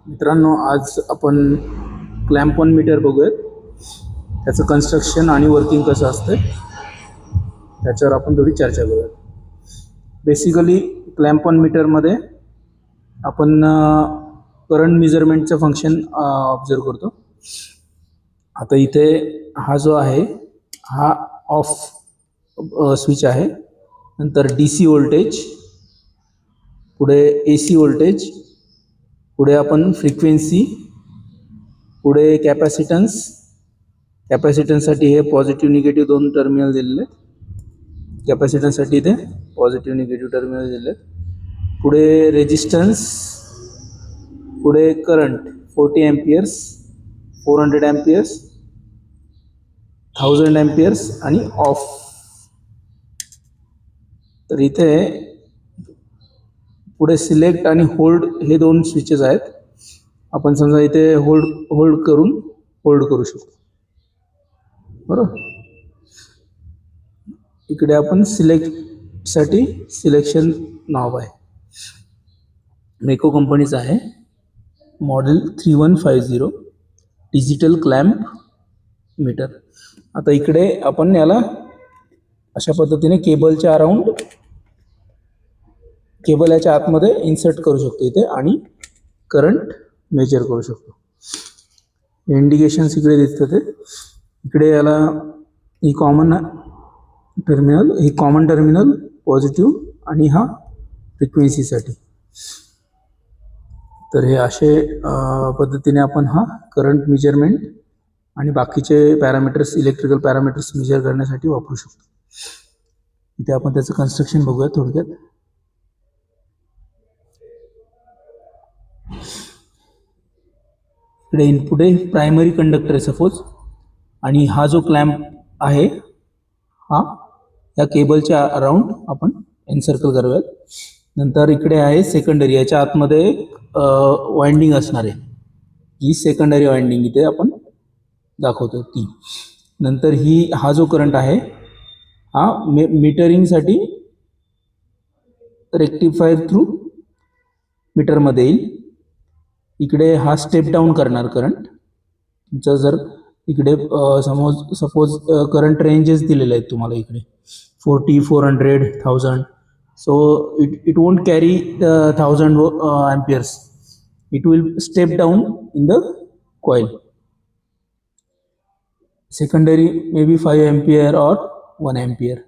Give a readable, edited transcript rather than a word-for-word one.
मित्रांनो, आज आपण क्लॅम्प ऑन मीटर बघूयात. त्याचं कन्स्ट्रक्शन आणि वर्किंग कसं असतं त्याच्यावर आपण थोडी चर्चा करूयात. बेसिकली क्लॅम्प ऑन मीटरमध्ये आपण करंट मेजरमेंटचं फंक्शन ऑब्झर्व करतो. आता इथे हा जो आहे हा ऑफ स्विच आहे. नंतर DC व्होल्टेज, पुढे AC व्होल्टेज, पुढे आपण फ्रिक्वेन्सी, पुढे कॅपॅसिटन्स. कॅपॅसिटन्ससाठी हे पॉझिटिव्ह निगेटिव्ह दोन टर्मिनल दिलेले आहेत. कॅपॅसिटन्ससाठी इथे पॉझिटिव्ह निगेटिव्ह टर्मिनल दिलेले आहेत. पुढे रेजिस्टन्स, पुढे करंट 40 एम्पियर्स, 400 एम्पियर्स, 1000 एम्पियर्स आणि ऑफ. तर इथे पुढे सिलेक्ट आणि होल्ड हे दोन स्विचेस आहेत. आपण समजा इथे होल्ड करू शकतो, बरोबर. इकडे आपण सिलेक्टसाठी सिलेक्शन नाव आहे, मेको कंपनीचं आहे, मॉडेल 3150 डिजिटल क्लॅम्प मीटर. आता इकडे आपण याला अशा पद्धतीने केबलच्या अराउंड, केबल याच्या आतमध्ये इन्सर्ट करू शकतो इथे आणि करंट मेजर करू शकतो. इंडिकेशन्स इकडे दिसतं. ते इकडे याला ही कॉमन टर्मिनल पॉझिटिव्ह आणि हा फ्रिक्वेन्सीसाठी. तर हे असे पद्धतीने आपण हा करंट मेजरमेंट आणि बाकीचे पॅरामीटर्स, इलेक्ट्रिकल पॅरामीटर्स मेजर करण्यासाठी वापरू शकतो. इथे आपण त्याचं कन्स्ट्रक्शन बघूया थोडक्यात. इकडे इनपुट आहे, प्रायमरी कंडक्टर आहे सपोज, आणि हा जो क्लॅम्प आहे हा या केबलच्या अराउंड आपण एनसर्कल करूयात. नंतर इकडे आहे सेकंडरी, याच्या आतमध्ये वाइंडिंग असणार आहे. ही सेकंडरी वाइंडिंग इथे आपण दाखवतो ती. नंतर हा जो करंट आहे हा मीटरिंगसाठी रेक्टिफायर थ्रू मीटरमध्ये येईल. इकडे हा स्टेप डाऊन करणार करंट तुमचं. जर इकडे सपोज करंट रेंजेस दिलेले आहेत तुम्हाला इकडे 40, 400, 1000. So it won't carry 1000 amperes. It will step down in the coil. Secondary maybe 5 ampere or 1 ampere.